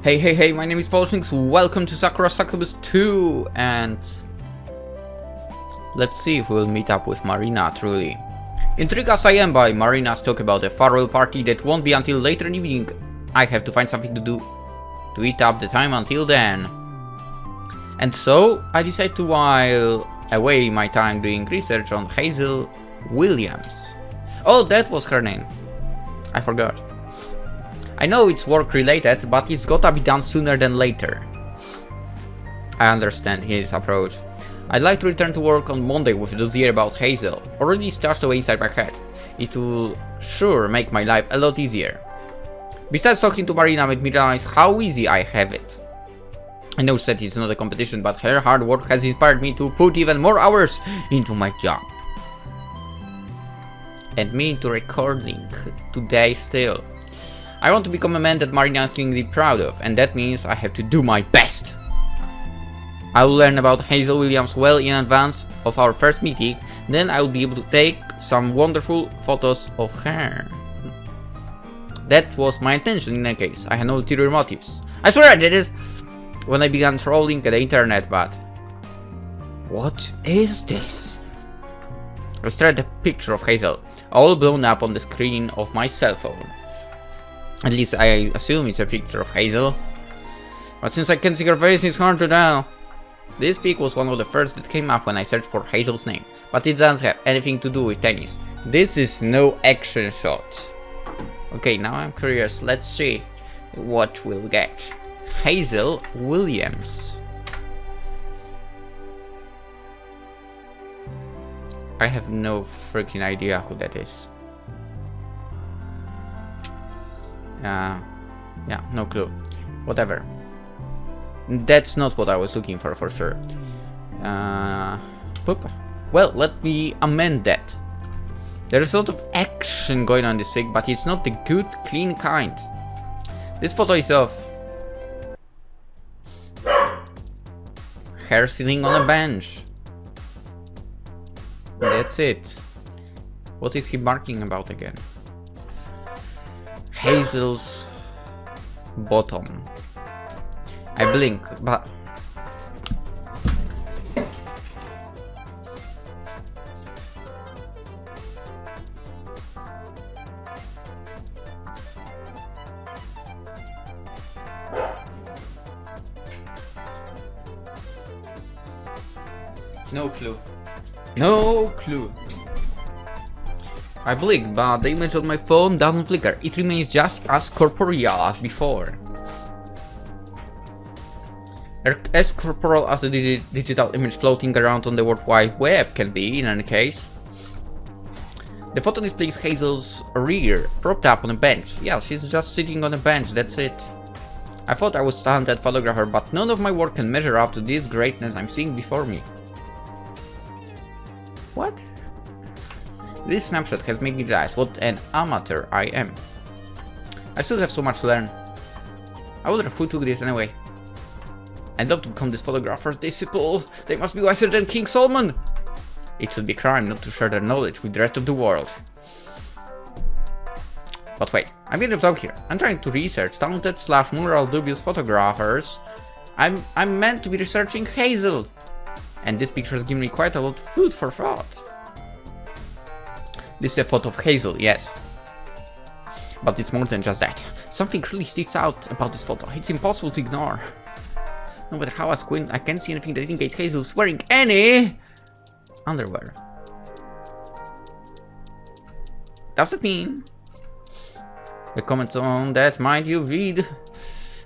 Hey, my name is PolishLynx, welcome to Sakura Succubus 2, and let's see if we'll meet up with Marina, truly. Intrigued as I am by Marina's talk about a farewell party that won't be until later in the evening, I have to find something to do to eat up the time until then. And so, I decide to while away my time doing research on Hazel Williams. Oh, that was her name. I forgot. I know it's work related, but it's gotta be done sooner than later. I understand his approach. I'd like to return to work on Monday with a dossier about Hazel, already stashed away inside my head. It will sure make my life a lot easier. Besides, talking to Marina made me realize how easy I have it. I know she said it's not a competition, but her hard work has inspired me to put even more hours into my job. And me into recording today still. I want to become a man that Marina can be proud of, and that means I have to do my best. I will learn about Hazel Williams well in advance of our first meeting, then I will be able to take some wonderful photos of her. That was my intention in any case. I had no ulterior motives. I swear I did it when I began trolling the internet, but what is this? I stared at a picture of Hazel, all blown up on the screen of my cell phone. At least I assume it's a picture of Hazel. But since I can't see her face, it's hard to tell. This pic was one of the first that came up when I searched for Hazel's name, but it doesn't have anything to do with tennis. This is no action shot. Okay, now I'm curious. Let's see what we'll get. Hazel Williams. I have no freaking idea who that is. Yeah, no clue. Whatever. That's not what I was looking for sure. Poop. Well, let me amend that. There's a lot of action going on in this pic, but it's not the good, clean kind. This photo is of her sitting on a bench. That's it. What is he barking about again? Hazel's bottom. I blink, but no clue. No clue. I blink, but the image on my phone doesn't flicker. It remains just as corporeal as before. As corporeal as the digital image floating around on the World Wide Web can be, in any case. The photo displays Hazel's rear, propped up on a bench. Yeah, she's just sitting on a bench, that's it. I thought I was talented photographer, but none of my work can measure up to this greatness I'm seeing before me. What? This snapshot has made me realize what an amateur I am. I still have so much to learn. I wonder who took this anyway. I'd love to become this photographer's disciple. They must be wiser than King Solomon. It should be a crime not to share their knowledge with the rest of the world. But wait, I'm getting off topic here. I'm trying to research talented / moral dubious photographers. I'm meant to be researching Hazel. And this picture has given me quite a lot of food for thought. This is a photo of Hazel, yes. But it's more than just that. Something really sticks out about this photo. It's impossible to ignore. No matter how I squint, I can't see anything that indicates Hazel's wearing any underwear. Does it mean? The comments on that, mind you, read.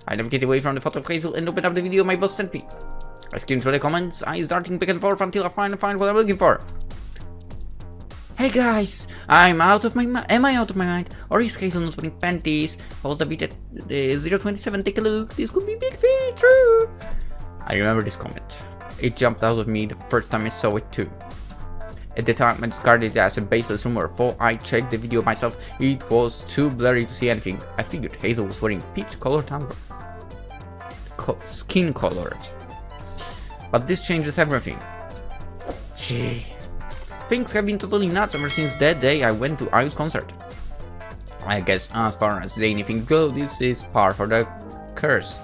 I navigate away from the photo of Hazel and open up the video my boss sent me. I skim through the comments, eyes darting back and forth until I find what I'm looking for. Hey guys, am I out of my mind? Or is Hazel not wearing panties? Pause the video 027, take a look. This could be big fish, true. I remember this comment. It jumped out of me the first time I saw it too. At the time I discarded it as a baseless rumor, for I checked the video myself. It was too blurry to see anything. I figured Hazel was wearing peach colored underwear. Skin colored. But this changes everything. Gee. Things have been totally nuts ever since that day I went to Ayu's concert. I guess as far as zany things go, this is par for the course.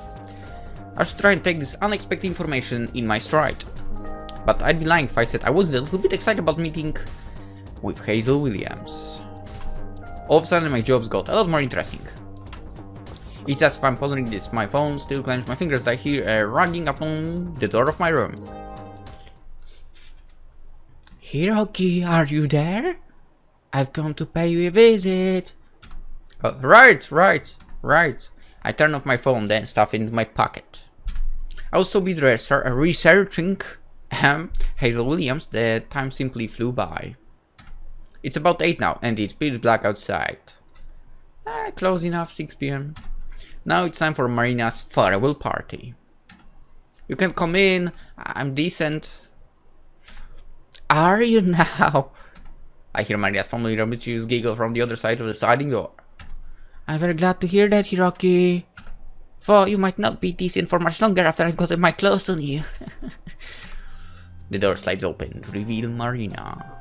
I should try and take this unexpected information in my stride. But I'd be lying if I said I was a little bit excited about meeting with Hazel Williams. All of a sudden my jobs got a lot more interesting. It's as if I'm pondering this, my phone still clenches my fingers as I hear a ringing upon the door of my room. Hiroki, are you there? I've come to pay you a visit. Right. I turn off my phone, then stuff it into my pocket. I was so busy researching Hazel Williams that time simply flew by. It's about 8 now, and it's pitch black outside. Close enough, 6 p.m. Now it's time for Marina's farewell party. You can come in, I'm decent. Are you now? I hear Marina's familiar mischievous giggle from the other side of the sliding door. I'm very glad to hear that, Hiroki. For you might not be decent for much longer after I've gotten my clothes on you. The door slides open to reveal Marina.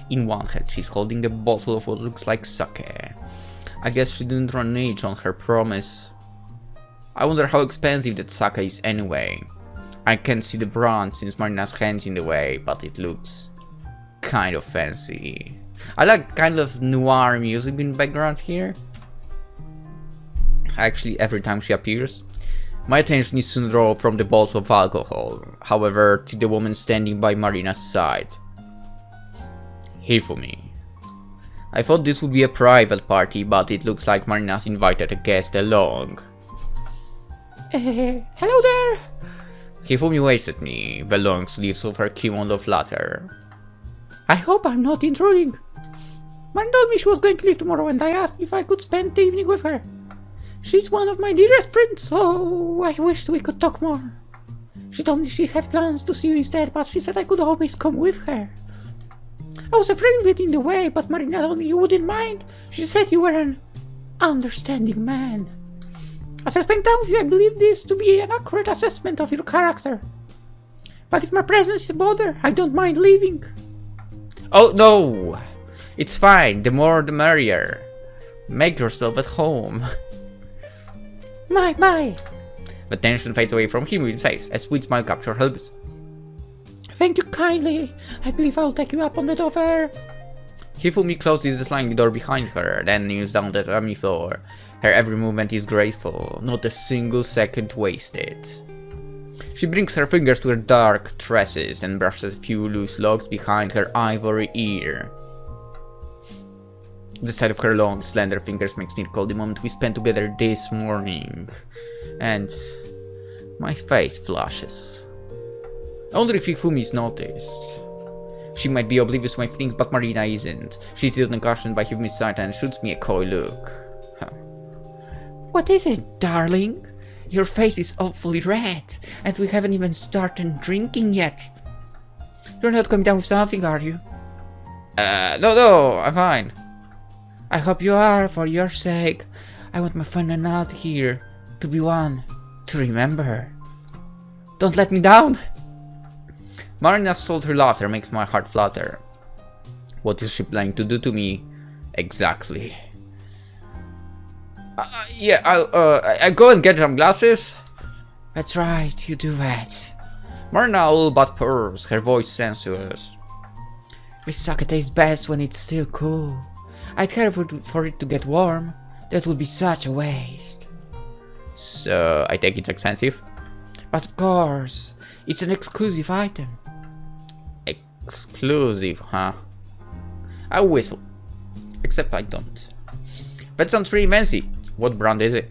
In one hand, she's holding a bottle of what looks like sake. I guess she didn't run age on her promise. I wonder how expensive that sake is anyway. I can't see the brand since Marina's hand's in the way, but it looks kind of fancy. I like kind of noir music in the background here. Actually, every time she appears. My attention is soon drawn from the bottle of alcohol, however, to the woman standing by Marina's side. Hifumi. I thought this would be a private party, but it looks like Marina's invited a guest along. Hello there! Hifumi waves at me, the long sleeves of her kimono flutter. I hope I'm not intruding. Marina told me she was going to leave tomorrow and I asked if I could spend the evening with her. She's one of my dearest friends, so I wished we could talk more. She told me she had plans to see you instead, but she said I could always come with her. I was afraid of it in the way, but Marina told me you wouldn't mind. She said you were an understanding man. After spending time with you, I believe this to be an accurate assessment of your character. But if my presence is a bother, I don't mind leaving. Oh no! It's fine, the more the merrier. Make yourself at home. My! The tension fades away from Himu's face as sweet smile captures her lips. Thank you kindly. I believe I'll take you up on that offer. Hifumi closes the sliding door behind her, then kneels down the dummy floor. Her every movement is graceful, not a single second wasted. She brings her fingers to her dark tresses and brushes a few loose locks behind her ivory ear. The sight of her long, slender fingers makes me recall the moment we spent together this morning. And my face flushes. I wonder if Hifumi's noticed. She might be oblivious to my feelings, but Marina isn't. She sees the caution by Hifumi's side and shoots me a coy look. Huh. What is it, darling? Your face is awfully red, and we haven't even started drinking yet. You're not coming down with something, are you? No, I'm fine. I hope you are, for your sake. I want my fun and out here to be one to remember. Don't let me down. Marina's sultry laughter makes my heart flutter. What is she planning to do to me exactly? Yeah, I'll go and get some glasses. That's right, you do that. Marina all but purrs, her voice sensuous. This sake tastes best when it's still cool. I'd care for it to get warm. That would be such a waste. So, I take it's expensive? But of course, it's an exclusive item. Exclusive, huh? I whistle. Except I don't. That sounds pretty fancy. What brand is it?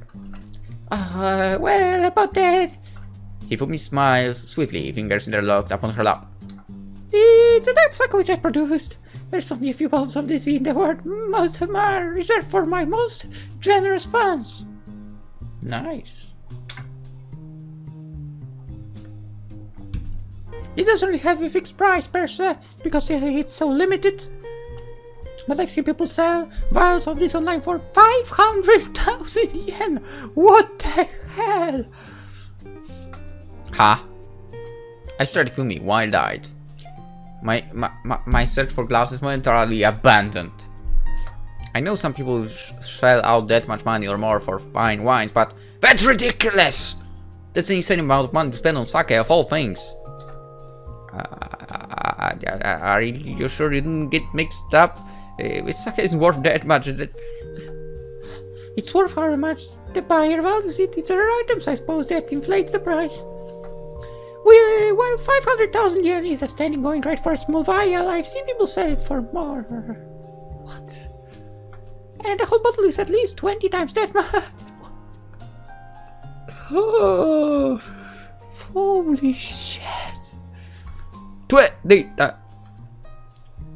Well, about that. Hifumi smiles sweetly, fingers interlocked upon her lap. It's a type of sake which I produced. There's only a few bottles of this in the world. Most of them are reserved for my most generous fans. Nice. It doesn't really have a fixed price per se, because it's so limited. But I've seen people sell vials of this online for 500,000 yen. What the hell? Huh? I started filming wild-eyed. My search for glasses momentarily abandoned. I know some people shell out that much money or more for fine wines, but that's ridiculous! That's an insane amount of money to spend on sake of all things. Are you sure you didn't get mixed up? Sake isn't worth that much, is it? It's worth how much the buyer values it. It's a rare item, so I suppose that inflates the price. Well, 500,000 yen is a standing going rate for a small vial. I've seen people sell it for more. What? And the whole bottle is at least 20 times that much. Oh, holy shit.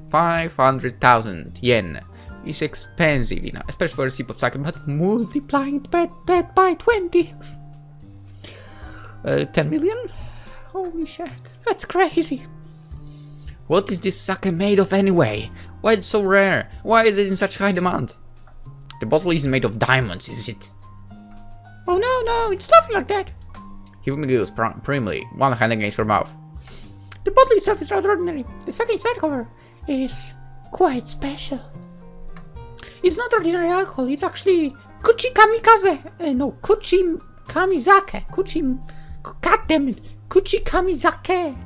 500,000 yen is expensive, you know, especially for a sip of sake, but multiplying that by 20. 10 million? Holy shit, that's crazy. What is this sake made of anyway? Why it's so rare? Why is it in such high demand? The bottle isn't made of diamonds, is it? Oh no, it's nothing like that. Hiroki giggles primly, one hand against her mouth. The bottle itself is rather ordinary. The sake inside, however, is quite special. It's not ordinary alcohol, it's actually Kuchi Kamikaze. No, Kuchi Kamizake. God damn it. Kuchi Kamizake.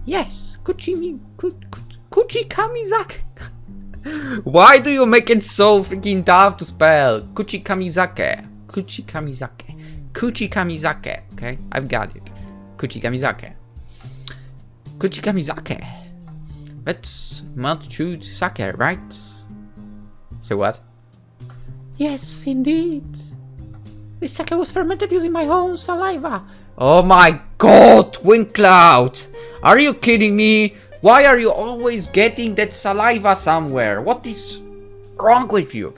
Yes, Kuchi Kamizake. Why do you make it so freaking tough to spell? Kuchi Kamizake. Okay, I've got it. Kuchi Kamizake. That's malt-chewed sake, right? Say what? Yes, indeed. This sake was fermented using my own saliva. Oh my god, Twincloud! Are you kidding me? Why are you always getting that saliva somewhere? What is wrong with you?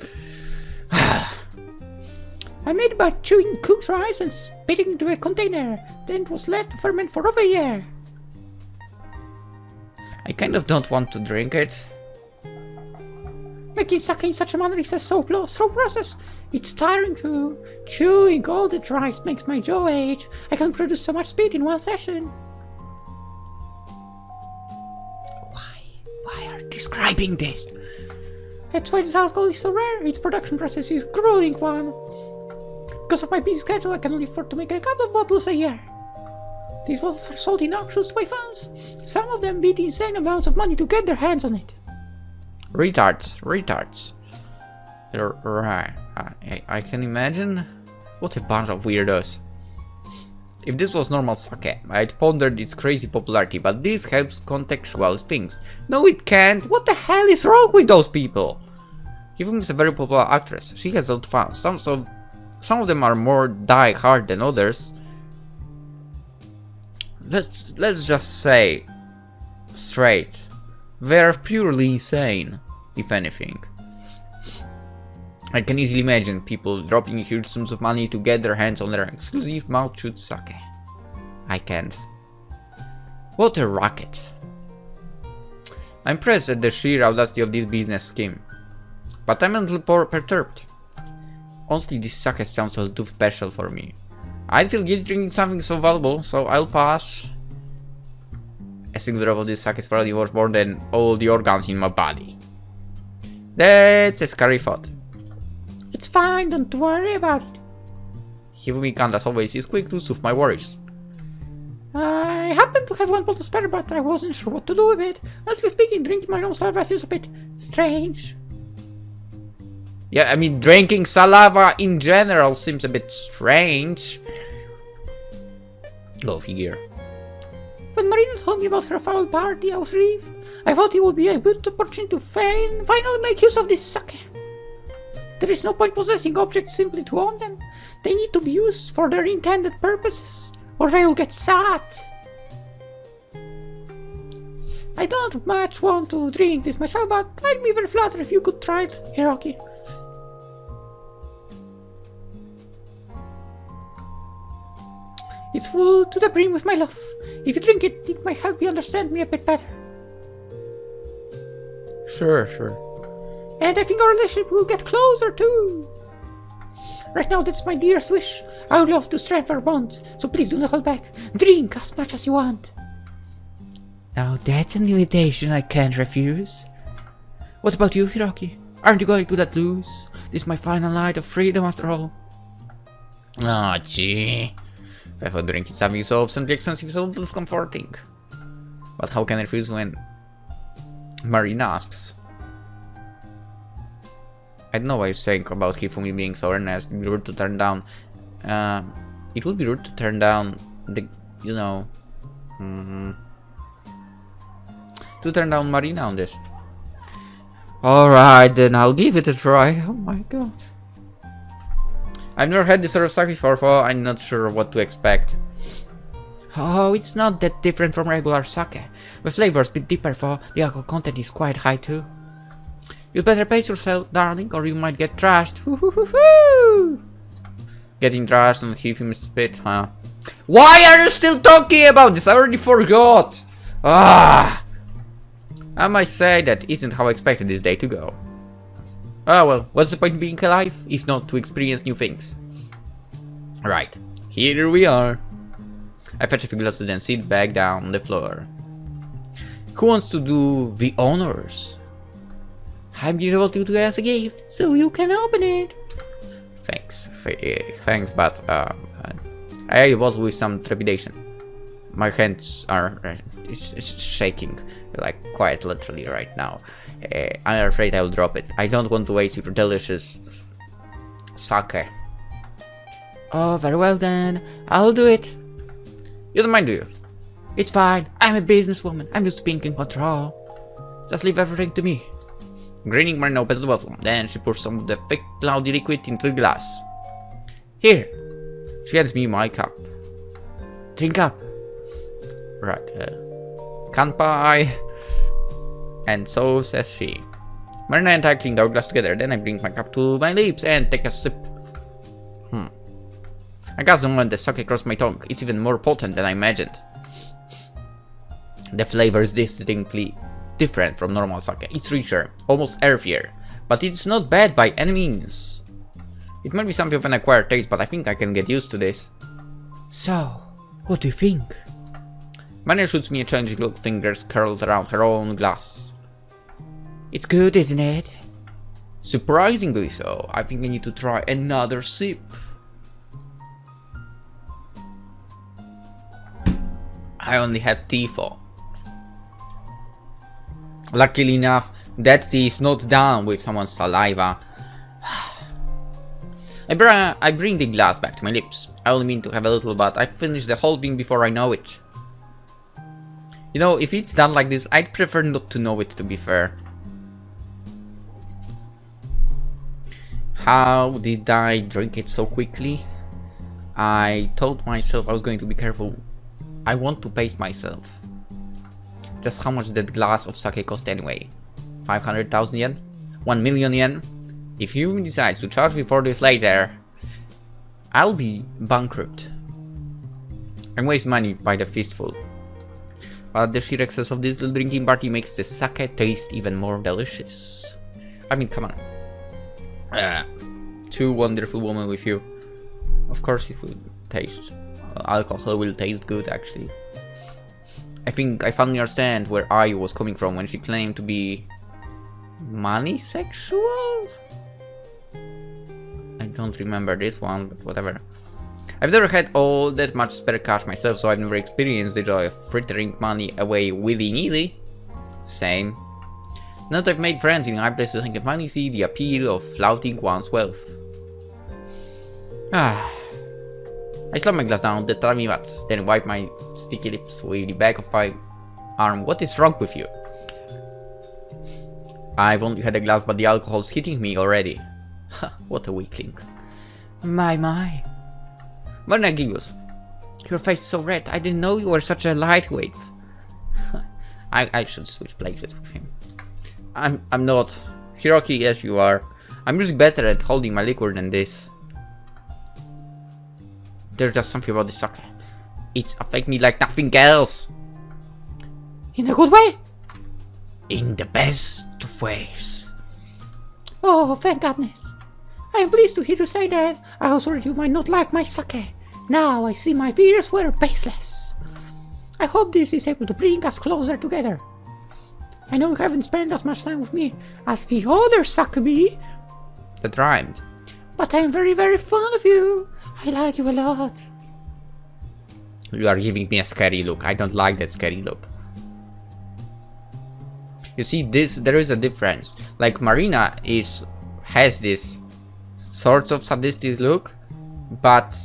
I made it by chewing cooked rice and spitting into a container. Then it was left to ferment for over a year. I kind of don't want to drink it. Making sake in such a manner is a slow process. It's tiring too. Chewing all the rice makes my jaw ache. I can't produce so much spit in one session. Why are you describing this? That's why this alcohol is so rare. Its production process is a grueling one. Because of my busy schedule, I can only afford to make a couple of bottles a year. These bottles are sold in auctions to my fans. Some of them bid insane amounts of money to get their hands on it. Retards. They're right. I can imagine. What a bunch of weirdos. If this was normal sake, I'd ponder its crazy popularity, but this helps contextualize things. No, it can't. What the hell is wrong with those people? Hiroki is a very popular actress. She has old fans. Some of them are more die-hard than others. Let's just say straight. They're purely insane, if anything. I can easily imagine people dropping huge sums of money to get their hands on their exclusive malt-chewed sake. I can't. What a racket. I'm impressed at the sheer audacity of this business scheme. But I'm a little perturbed. Honestly, this sake sounds a little too special for me. I'd feel guilty drinking something so valuable, so I'll pass. A single drop of this sake is probably worth more than all the organs in my body. That's a scary thought. It's fine, don't worry about it. Hiroki, as always, is quick to soothe my worries. I happen to have one bottle spare, but I wasn't sure what to do with it. Honestly speaking, drinking my own saliva seems a bit strange. Yeah, I mean, drinking saliva in general seems a bit strange. Go figure. When Marina told me about her farewell party, I was relieved. I thought it would be a good opportunity to finally make use of this sake. There is no point possessing objects simply to own them. They need to be used for their intended purposes, or they'll get sad. I don't much want to drink this myself, but I'd be very flattered if you could try it, Hiroki. It's full to the brim with my love. If you drink it, it might help you understand me a bit better. Sure. And I think our relationship will get closer too. Right now, that's my dearest wish. I would love to strengthen our bonds, so please do not hold back. Drink as much as you want. Now that's an invitation I can't refuse. What about you, Hiroki? Aren't you going to let loose? This is my final night of freedom after all. Aw, gee. I thought drinking something so obscenely expensive is a little discomforting. But how can I refuse when Marine asks? I don't know what you're saying about Hifumi being so earnest. It'd be rude to turn down. It would be rude to turn down the, you know, to turn down Marina on this. Alright, then I'll give it a try. Oh my god. I've never had this sort of sake before, so I'm not sure what to expect. Oh, it's not that different from regular sake. The flavor's a bit deeper, for the alcohol content is quite high too. You'd better pace yourself, darling, or you might get trashed. Getting trashed on Hifumi spit, huh? Why are you still talking about this? I already forgot. Ah! I might say that isn't how I expected this day to go. Oh well, what's the point in being alive, if not to experience new things? Right, here we are. I fetch a few glasses and sit back down on the floor. Who wants to do the honors? I'm giving it to you as a gift, so you can open it. Thanks, but I bought with some trepidation. My hands are shaking, like quite literally right now. I'm afraid I'll drop it. I don't want to waste your delicious sake. Oh, very well then. I'll do it. You don't mind, do you? It's fine. I'm a businesswoman. I'm used to being in control. Just leave everything to me. Grinning, Marina opens the bottle. Then she pours some of the thick, cloudy liquid into the glass. Here. She hands me my cup. Drink up. Right. Kanpai. And so says she. Marina and I cleaned our glass together. Then I bring my cup to my lips and take a sip. I guess the moment the sake across my tongue, it's even more potent than I imagined. The flavor is distinctly different from normal sake. It's richer, almost earthier, but it's not bad by any means. It might be something of an acquired taste, but I think I can get used to this. So, what do you think? Marina shoots me a challenging look, fingers curled around her own glass. It's good, isn't it? Surprisingly so. I think I need to try another sip. I only have tea for. Luckily enough, that tea is not done with someone's saliva. I bring the glass back to my lips. I only mean to have a little, but I finish the whole thing before I know it. You know, if it's done like this, I'd prefer not to know it, to be fair. How did I drink it so quickly? I told myself I was going to be careful. I want to pace myself. Just how much did that glass of sake cost anyway? 500,000 yen? 1 million yen? If Hifumi decides to charge me for this later, I'll be bankrupt. I waste money by the fistful. But the sheer excess of this little drinking party makes the sake taste even more delicious. I mean, come on. Two wonderful women with you. Of course it will taste. Alcohol will taste good, actually. I think I finally understand where Ayu was coming from when she claimed to be money sexual? I don't remember this one, but whatever. I've never had all that much spare cash myself, so I've never experienced the joy of frittering money away willy-nilly. Same. Now that I've made friends in high places, I can finally see the appeal of flouting one's wealth. I slam my glass down the tummy mat, then wipe my sticky lips with the back of my arm. What is wrong with you? I've only had a glass, but the alcohol's hitting me already. Ha, what a weakling. My. Marina giggles. Your face is so red. I didn't know you were such a lightweight. I should switch places with him. I'm not. Hiroki, yes you are. I'm usually better at holding my liquor than this. There's just something about this sake. It's affecting me like nothing else. In a good way? In the best of ways. Oh, thank goodness. I am pleased to hear you say that. I was worried you might not like my sake. Now I see my fears were baseless. I hope this is able to bring us closer together. I know you haven't spent as much time with me as the other Succubi. That rhymed. But I am very, very fond of you. I like you a lot. You are giving me a scary look. I don't like that scary look. You see, there is a difference. Like Marina has this sort of sadistic look, but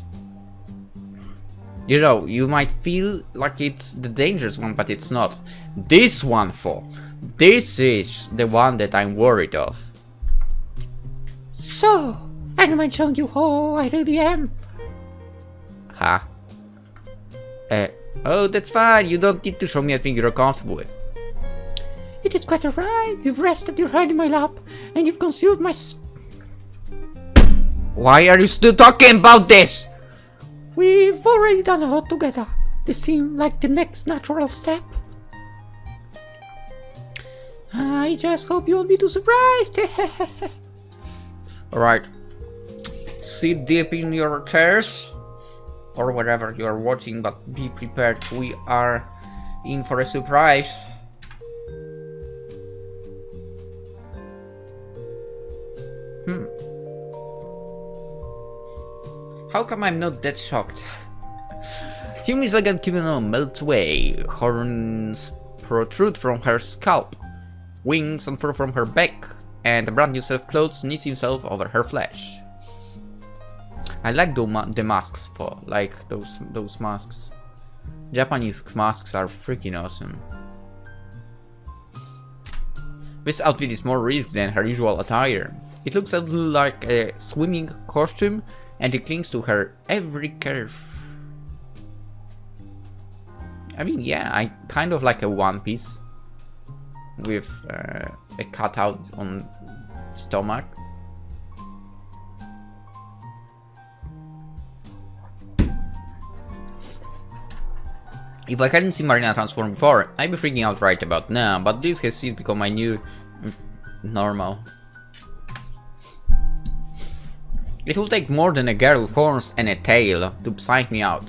you know, you might feel like it's the dangerous one, but it's not. This is the one that I'm worried of. So, I don't mind showing you how I really am. Huh? Oh, that's fine. You don't need to show me a thing you're comfortable with. It is quite alright. You've rested your head in my lap, and you've concealed my Why are you still talking about this? We've already done a lot together. This seemed like the next natural step. I just hope you won't be too surprised. Alright. Sit deep in your chairs. Or wherever you are watching, but be prepared. We are in for a surprise. How come I'm not that shocked? Yumi's elegant kimono melts away. Horns protrude from her scalp. Wings unfurl from her back. And a brand new set of clothes knits himself over her flesh. I like the masks for like those masks. Japanese masks are freaking awesome. This outfit is more risk than her usual attire. It looks a little like a swimming costume, and it clings to her every curve. I mean, yeah, I kind of like a one piece with a cutout on stomach. If I hadn't seen Marina transform before, I'd be freaking out right about now, but this has since become my new normal. It will take more than a girl with horns and a tail to psych me out.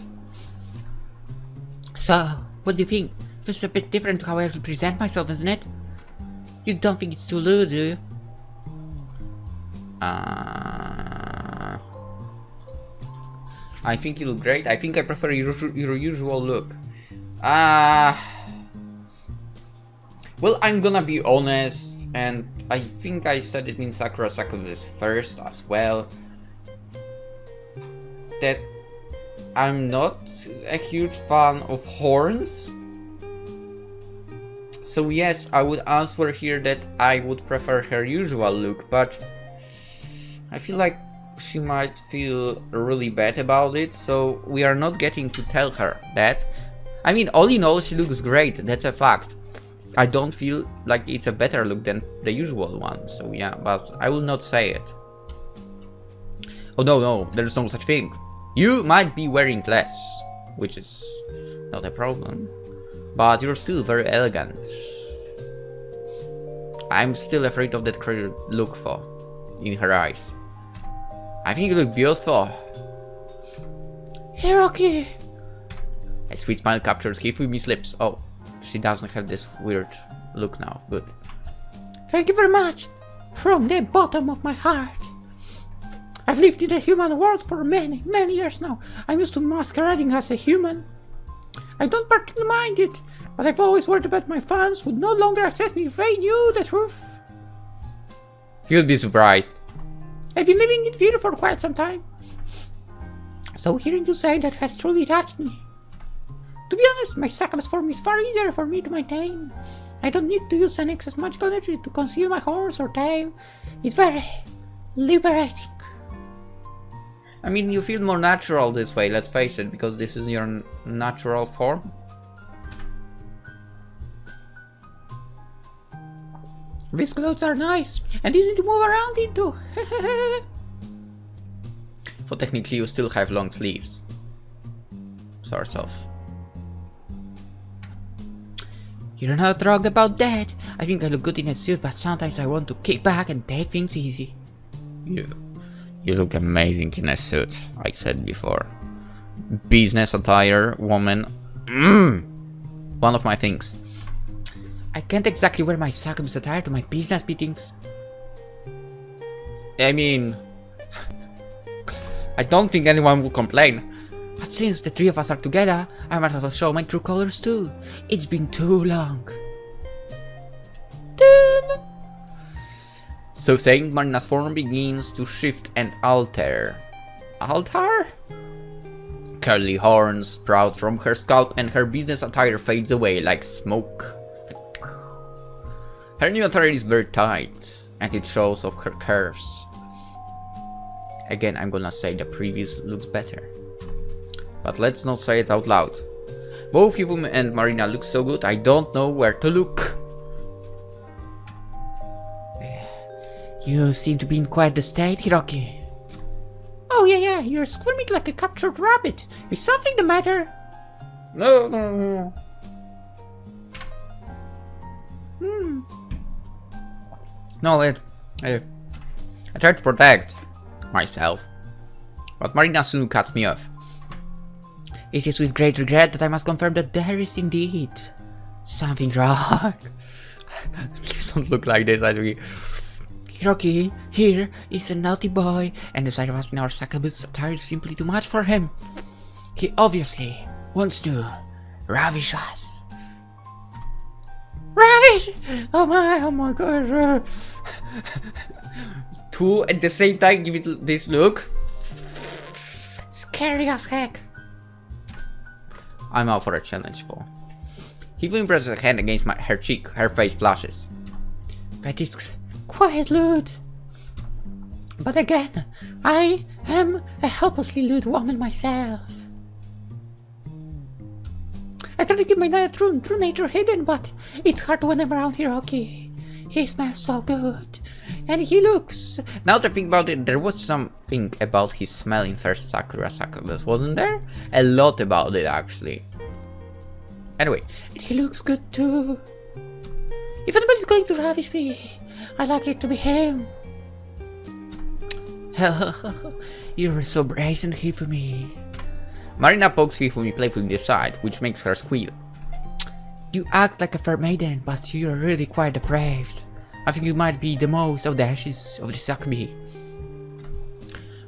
So, what do you think? This is a bit different to how I present myself, isn't it? You don't think it's too low, do you? I think you look great. I think I prefer your usual look. Well, I'm gonna be honest, and I think I said it in Sakura Succubus first as well, that I'm not a huge fan of horns. So yes, I would answer here that I would prefer her usual look, but I feel like she might feel really bad about it, so we are not getting to tell her that. I mean, all in all, she looks great, that's a fact. I don't feel like it's a better look than the usual one, so yeah, but I will not say it. Oh no, there's no such thing. You might be wearing less, which is not a problem, but you're still very elegant. I'm still afraid of that crazy look for in her eyes. I think you look beautiful. Hiroki! A sweet smile captures Hifumi's lips. Oh, she doesn't have this weird look now. Good. Thank you very much. From the bottom of my heart. I've lived in the human world for many years now. I'm used to masquerading as a human. I don't particularly mind it, but I've always worried about my fans would no longer accept me if they knew the truth. You'd be surprised. I've been living in fear for quite some time. So hearing you say that has truly touched me. To be honest, my succubus form is far easier for me to maintain. I don't need to use an excess magical energy to conceal my horns or tail. It's very liberating. I mean, you feel more natural this way, let's face it, because this is your natural form. These clothes are nice and easy to move around into. So technically you still have long sleeves. Sort of. You're not wrong about that. I think I look good in a suit, but sometimes I want to kick back and take things easy. You look amazing in a suit, I said before. Business attire, woman. One of my things. I can't exactly wear my succubus attire to my business meetings. I mean, I don't think anyone will complain. But since the three of us are together, I might as well show my true colors too. It's been too long. Dun. So saying, Marina's form begins to shift and alter. Altar? Curly horns sprout from her scalp and her business attire fades away like smoke. Her new attire is very tight, and it shows off her curves. Again, I'm gonna say the previous looks better. But let's not say it out loud. Both Hifumi and Marina look so good, I don't know where to look. You seem to be in quite the state, Hiroki. Oh yeah, you're squirming like a captured rabbit. Is something the matter? No. No, I try to protect myself, but Marina soon cuts me off. It is with great regret that I must confirm that there is indeed something wrong. Please don't look like this, actually. Hiroki, here is a naughty boy, and the sight of us in our Succubus attire is simply too much for him. He obviously wants to ravish us. Ravish! Oh my god. Two at the same time give it this look. Scary as heck. I'm out for a challenge, though. Hifumi presses a hand against her cheek, her face flushes. That is quite lewd. But again, I am a helplessly lewd woman myself. I try to keep my true nature hidden, but it's hard when I'm around Hiroki. He smells so good, and he looks... Now that I think about it, there was something about his smell in first Sakura Succubus, wasn't there? A lot about it, actually. Anyway. And he looks good too. If anybody's going to ravish me, I'd like it to be him. You're so brazen, Hifumi. Marina pokes Hifumi playfully in the side, which makes her squeal. You act like a fair maiden, but you're really quite depraved. I think you might be the most audacious of the Succubi.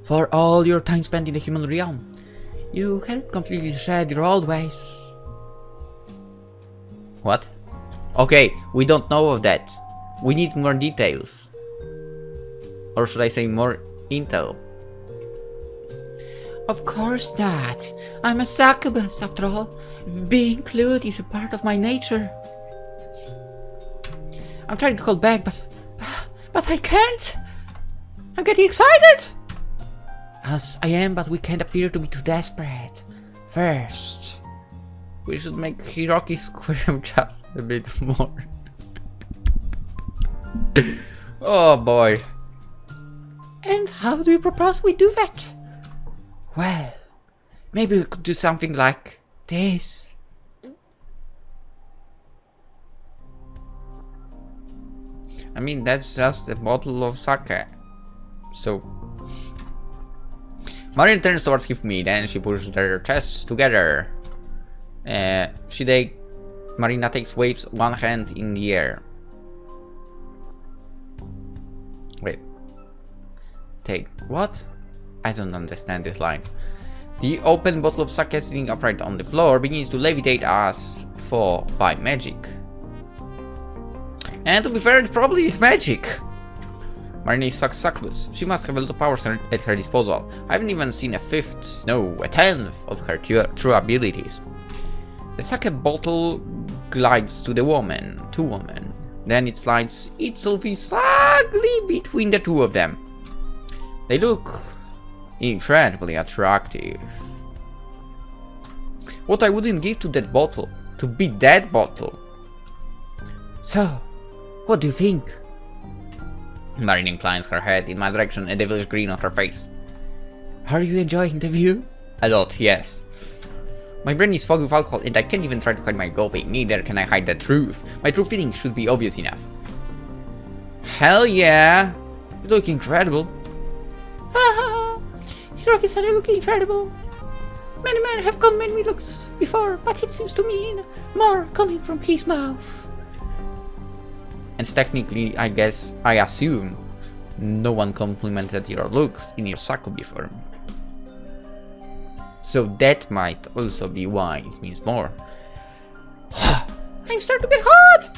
For all your time spent in the human realm, you can't completely shed your old ways. What? Okay, we don't know of that. We need more details. Or should I say more intel? Of course not. I'm a Succubus, after all. Being clued is a part of my nature. I'm trying to hold back, but I can't. I'm getting excited. As I am, but we can't appear to be too desperate. First, we should make Hiroki squirm just a bit more. Oh boy. And how do you propose we do that? Well, maybe we could do something like this. I mean, that's just a bottle of sake. So... Marina turns towards Hifumi, then she pushes their chests together. Marina takes waves one hand in the air. Wait. Take what? I don't understand this line. The open bottle of sake sitting upright on the floor begins to levitate as though by magic. And to be fair, it probably is magic. Marina is Succubus. She must have a lot of powers at her disposal. I haven't even seen a fifth, no, a tenth of her true abilities. The sake bottle glides to the woman, Then it slides itself snugly between the two of them. They look incredibly attractive. What I wouldn't give to that bottle, to be that bottle. So, what do you think? Marina inclines her head in my direction, a devilish grin on her face. Are you enjoying the view? A lot, yes. My brain is fogged with alcohol and I can't even try to hide my gulping, neither can I hide the truth. My true feelings should be obvious enough. Hell yeah! You look incredible. Haha! Hiroki said I look incredible. Many men have complimented me looks before, but it seems to me more coming from his mouth. And technically, I assume, no one complimented your looks in your Succubi form. So that might also be why it means more. I'm starting to get hot!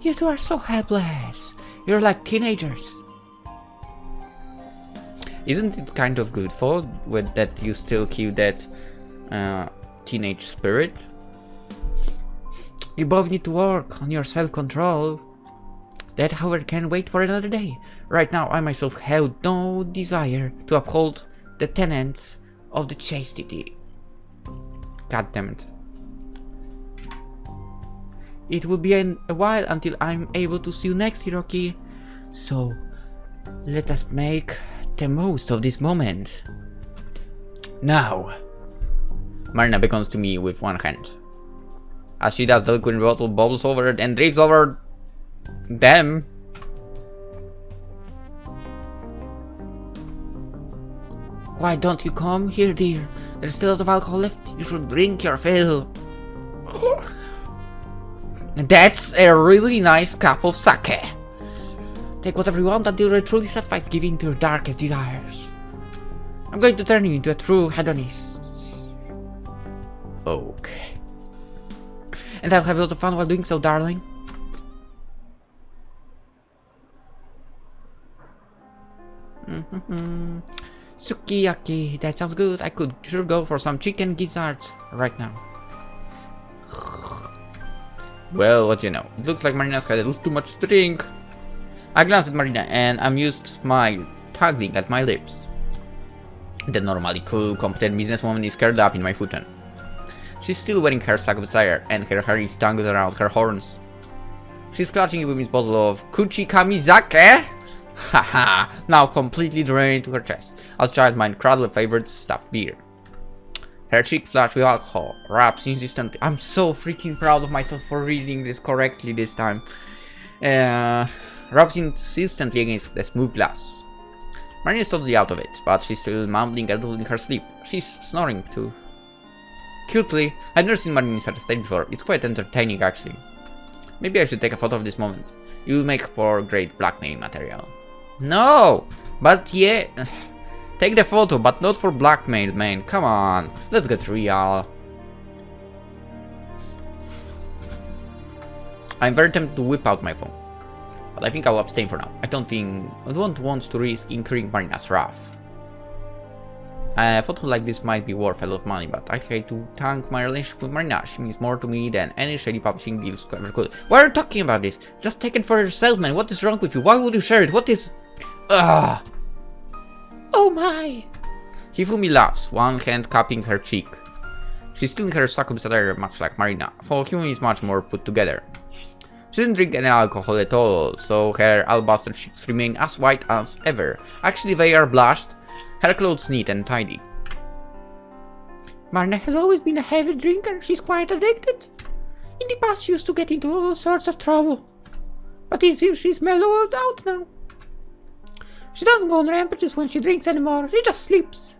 You two are so helpless. You're like teenagers. Isn't it kind of good for with that you still keep that teenage spirit? You both need to work on your self-control. That, however, can wait for another day. Right now, I myself have no desire to uphold the tenets of the chastity. God damn it. It will be a while until I'm able to see you next, Hiroki. So, let us make the most of this moment. Now. Marina beckons to me with one hand. As she does, the liquid bottle bubbles over and drapes over them. Why don't you come here, dear? There's still a lot of alcohol left. You should drink your fill. That's a really nice cup of sake. Take whatever you want until you're truly satisfied, giving to your darkest desires. I'm going to turn you into a true hedonist. Okay. And I'll have a lot of fun while doing so, darling. Sukiyaki, that sounds good. I could sure go for some chicken gizzards right now. Well, what you know, it looks like Marina's had a little too much to drink. I glanced at Marina and amused my tugging at my lips. The normally cool, competent businesswoman is curled up in my futon. She's still wearing her Succubus attire and her hair is tangled around her horns. She's clutching a woman's bottle of Kuchi Kamizake. Haha, now completely drained to her chest, as child might cradle a favorite stuffed beer. Her cheek flushed with alcohol, wraps insistently. I'm so freaking proud of myself for reading this correctly this time. Rubs insistently against the smooth glass. Marina is totally out of it, but she's still mumbling a little in her sleep. She's snoring too. Cutely, I've never seen Marina in such a state before. It's quite entertaining actually. Maybe I should take a photo of this moment. You will make for great blackmail material. No! But yeah... Take the photo, but not for blackmail, man. Come on, let's get real. I'm very tempted to whip out my phone, but I think I'll abstain for now. I don't want to risk incurring Marina's wrath. A photo like this might be worth a lot of money, but I hate to tank my relationship with Marina. She means more to me than any shady publishing deals ever could. Why are you talking about this? Just take it for yourself, man. What is wrong with you? Why would you share it? What is... Ugh. Oh my! Hifumi laughs, one hand cupping her cheek. She's still in her Succubus attire, much like Marina, for Hifumi is much more put together. She didn't drink any alcohol at all, so her alabaster cheeks remain as white as ever. Actually, they are blushed, her clothes neat and tidy. Marina has always been a heavy drinker. She's quite addicted. In the past, she used to get into all sorts of trouble, but it seems she's mellowed out now. She doesn't go on rampages when she drinks anymore, she just sleeps.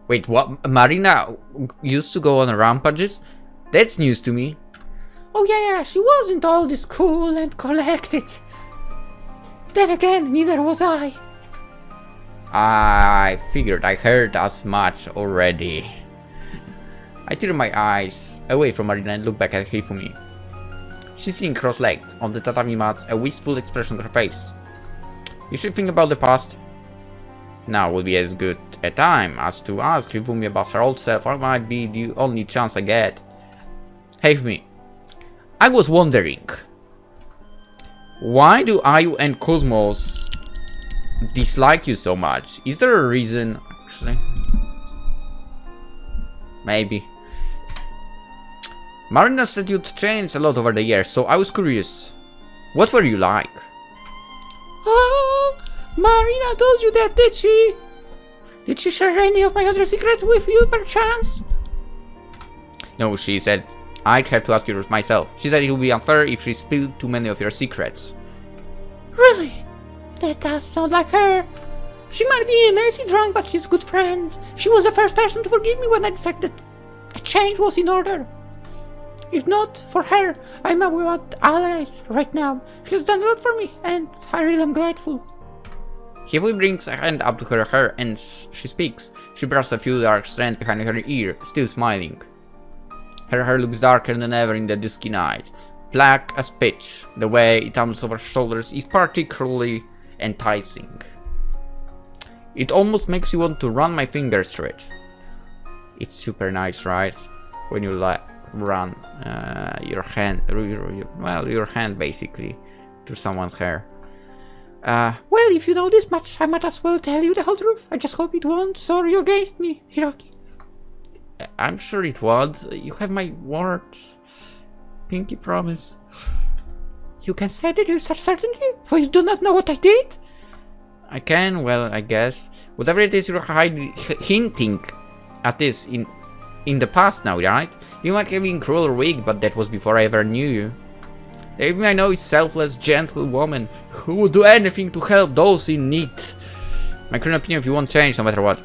Wait, what? Marina used to go on rampages? That's news to me. Oh yeah, she wasn't all this cool and collected. Then again, neither was I. I figured I heard as much already. I turned my eyes away from Marina and looked back at Hifumi. She's sitting cross-legged on the tatami mats, a wistful expression on her face. You should think about the past. Now would be as good a time as to ask Hifumi about her old self, or might be the only chance I get. Hey Hifumi, I was wondering, why do Ayu and Cosmos dislike you so much? Is there a reason, actually? Maybe. Marina said you'd changed a lot over the years, so I was curious. What were you like? Oh, Marina told you that, did she? Did she share any of my other secrets with you, perchance? No, she said I'd have to ask you myself. She said it would be unfair if she spilled too many of your secrets. Really? That does sound like her. She might be a messy drunk, but she's a good friend. She was the first person to forgive me when I decided a change was in order. If not for her, I'm without allies right now. She's done a lot for me, and I really am grateful. Hiroki brings a hand up to her hair and she speaks. She brushes a few dark strands behind her ear, still smiling. Her hair looks darker than ever in the dusky night. Black as pitch. The way it tumbles over her shoulders is particularly enticing. It almost makes you want to run my fingers through it. It's super nice, right? When you run your hand, your hand basically, through someone's hair. Well, if you know this much, I might as well tell you the whole truth. I just hope it won't sour you against me, Hiroki. I'm sure it won't. You have my word. Pinky promise. You can say that with such certainty, for you do not know what I did? I can, well, I guess. Whatever it is you're hinting at this in the past now, right? You might have been cruel or weak, but that was before I ever knew you. Even I know a selfless, gentle woman who would do anything to help those in need. My current opinion of you won't change no matter what.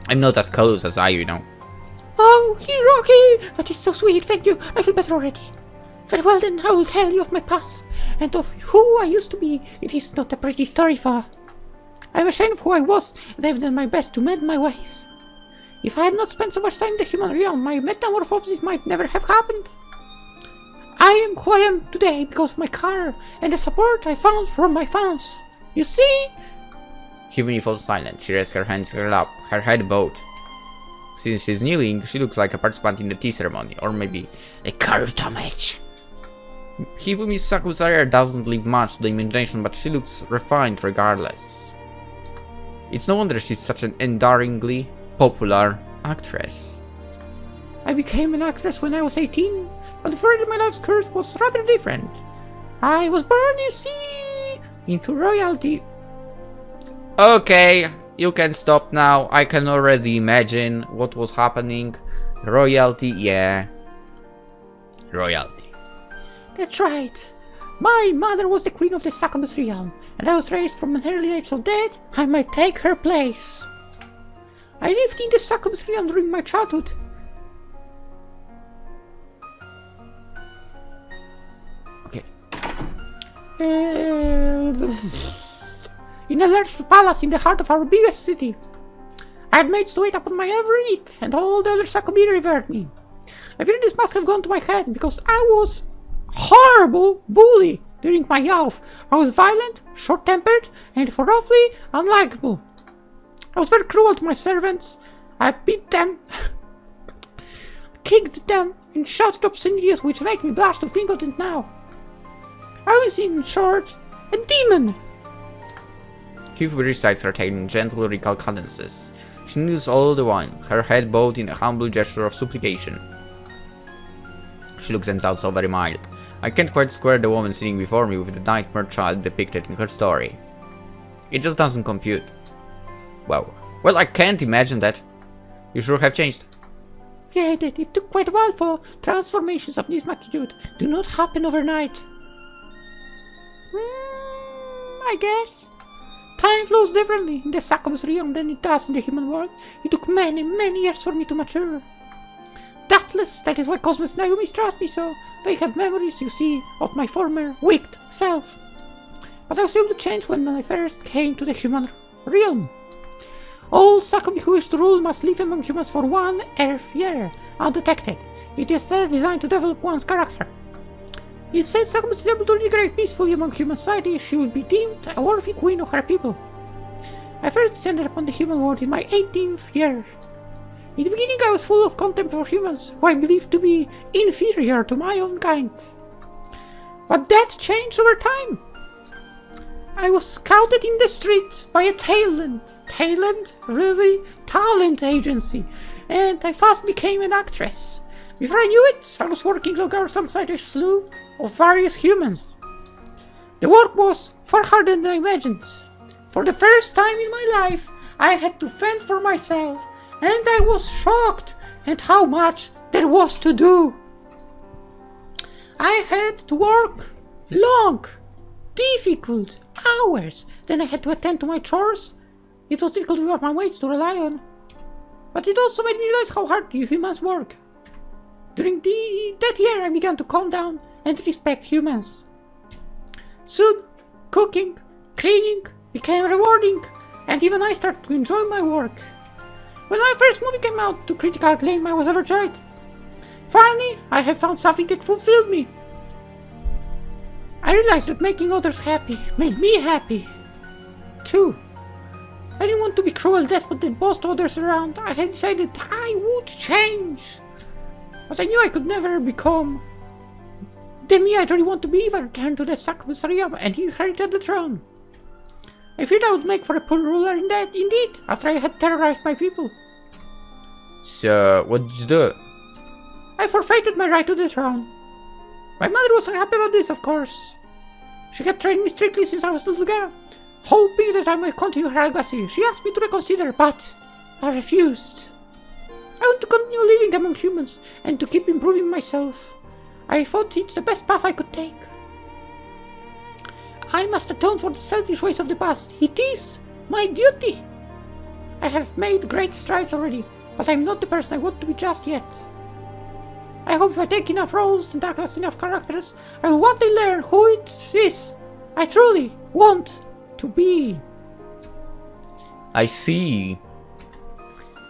I'm not as close as you know. Oh, Hiroki! That is so sweet, thank you. I feel better already. Very well then, I will tell you of my past, and of who I used to be. It is not a pretty story, Fa. I am ashamed of who I was, and I have done my best to mend my ways. If I had not spent so much time in the human realm, my metamorphosis might never have happened. I am who I am today because of my car, and the support I found from my fans. You see? Hivuni falls silent. She rests her hands in her lap, her head bowed. Since she's kneeling, she looks like a participant in the tea ceremony, or maybe a Karuta match. Hifumi's Succubus hair doesn't leave much to the imagination, but she looks refined regardless. It's no wonder she's such an enduringly popular actress. I became an actress when I was 18, but the further my life's course was rather different. I was born, you see, into royalty. Okay, you can stop now. I can already imagine what was happening. Royalty, yeah. Royalty. That's right. My mother was the queen of the Succubus realm, and I was raised from an early age so that I might take her place. I lived in the Succubus realm during my childhood. Okay. In a large palace in the heart of our biggest city. I had maids to wait upon my every need, and all the other Succubi revered me. I fear this must have gone to my head, because I was horrible bully during my youth. I was violent, short-tempered, and roughly unlikable. I was very cruel to my servants. I beat them, kicked them, and shouted obscenities which make me blush to think of it now. I was, in short, a demon. Hifumi recites her tale in gentle lyrical cadences. She kneels all the while, her head bowed in a humble gesture of supplication. She looks and sounds so very mild. I can't quite square the woman sitting before me with the nightmare child depicted in her story. It just doesn't compute. Wow. Well, I can't imagine that. You sure have changed. Yeah, it took quite a while for transformations of this magnitude. Do not happen overnight. I guess. Time flows differently in the Succubus realm than it does in the human world. It took many, many years for me to mature. Doubtless, that is why Cosmos now mistrust me so. They have memories, you see, of my former wicked self. But I was able to change when I first came to the human realm. All Succubi who wish to rule must live among humans for 1 Earth year, undetected. It is thus designed to develop one's character. If said Succubus is able to integrate peacefully among human society, she will be deemed a worthy queen of her people. I first descended upon the human world in my 18th year. In the beginning I was full of contempt for humans, who I believed to be inferior to my own kind. But that changed over time. I was scouted in the street by a talent agency, and I fast became an actress. Before I knew it, I was working alongside a slew of various humans. The work was far harder than I imagined. For the first time in my life, I had to fend for myself, and I was shocked at how much there was to do. I had to work long, difficult hours. Then I had to attend to my chores. It was difficult without my mates to rely on. But it also made me realize how hard you humans work. During that year, I began to calm down and respect humans. Soon, cooking, cleaning, became rewarding, and even I started to enjoy my work. When my first movie came out to critical acclaim, I was overjoyed. Finally, I have found something that fulfilled me. I realized that making others happy made me happy, too. I didn't want to be cruel despot that bossed others around. I had decided I would change. But I knew I could never become the me I really want to be if I returned to the Succubus realm and inherited the throne. I feared I would make for a poor ruler indeed, after I had terrorized my people. So, what did you do? I forfeited my right to the throne. My mother was happy about this, of course. She had trained me strictly since I was a little girl, hoping that I might continue her legacy. She asked me to reconsider, but I refused. I want to continue living among humans and to keep improving myself. I thought it's the best path I could take. I must atone for the selfish ways of the past. It is my duty. I have made great strides already, but I'm not the person I want to be just yet. I hope if I take enough roles and act as enough characters, I will one day learn who it is I truly want to be. I see.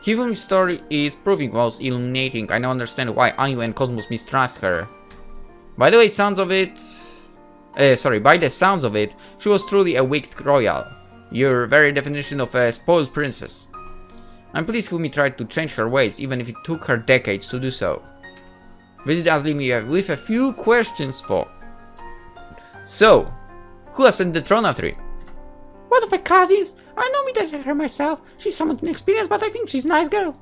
Hifumi's story is proving most illuminating. I now understand why Anu and Cosmos mistrust her. By the sounds of it, she was truly a wicked royal. Your very definition of a spoiled princess. I'm pleased Hifumi tried to change her ways, even if it took her decades to do so. Visit us, leave me with a few questions for. So, who ascended the throne after you? One of my cousins. I know me that her myself. She's somewhat inexperienced, but I think she's a nice girl.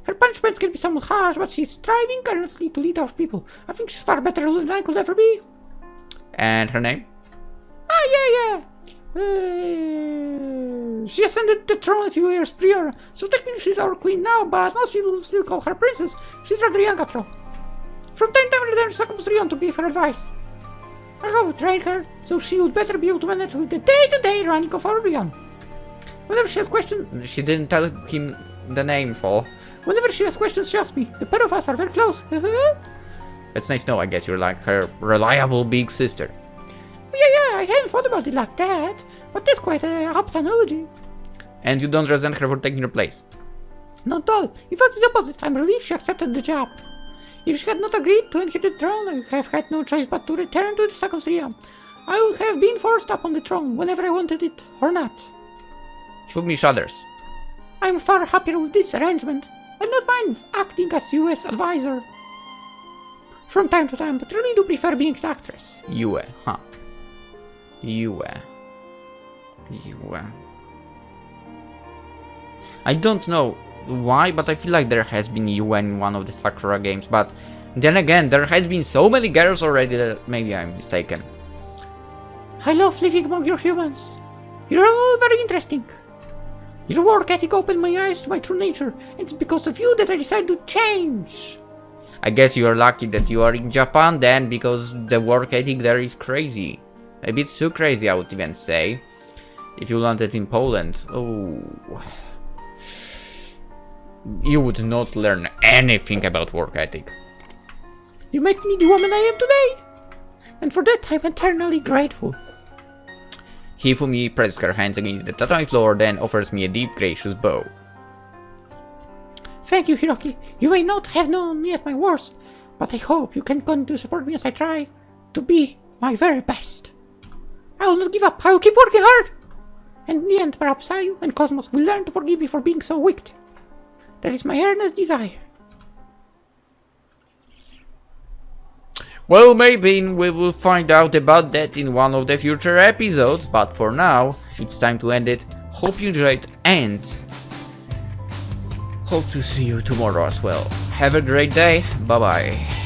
Her punishments can be somewhat harsh, but she's striving earnestly to lead our people. I think she's far better than I could ever be. And her name? She ascended the throne a few years prior, so technically she's our queen now, but most people still call her princess. She's rather young after all. From time to time, I return to Succubus Rion to give her advice. I have trained her, so she would better be able to manage with the day-to-day running of our realm. Whenever she has questions... She didn't tell him the name for. Whenever she has questions, she asks me. The pair of us are very close. It's nice to know, I guess you're like her reliable big sister. Yeah, I hadn't thought about it like that, but that's quite a apt analogy. And you don't resent her for taking your place? Not at all. In fact, it's the opposite. I'm relieved she accepted the job. If she had not agreed to inherit the throne, I would have had no choice but to return to the Succubus realm. I would have been forced up on the throne whenever I wanted it, or not. Hifumi shudders. I'm far happier with this arrangement. I don't mind acting as US advisor from time to time, but really do prefer being an actress. Yue, huh? Yue. I don't know why, but I feel like there has been Yue in one of the Sakura games, but then again, there has been so many girls already that maybe I'm mistaken. I love living among your humans. You're all very interesting. Your work ethic opened my eyes to my true nature, and it's because of you that I decided to change. I guess you are lucky that you are in Japan then, because the work ethic there is crazy. A bit too crazy, I would even say. If you landed in Poland, you would not learn anything about work ethic. You made me the woman I am today, and for that I'm eternally grateful. Hifumi presses her hands against the tatami floor, then offers me a deep, gracious bow. Thank you, Hiroki. You may not have known me at my worst, but I hope you can continue to support me as I try to be my very best. I will not give up. I will keep working hard. And in the end, perhaps I and Cosmos will learn to forgive me for being so wicked. That is my earnest desire. Well, maybe we will find out about that in one of the future episodes, but for now, it's time to end it. Hope you enjoyed and hope to see you tomorrow as well. Have a great day. Bye bye.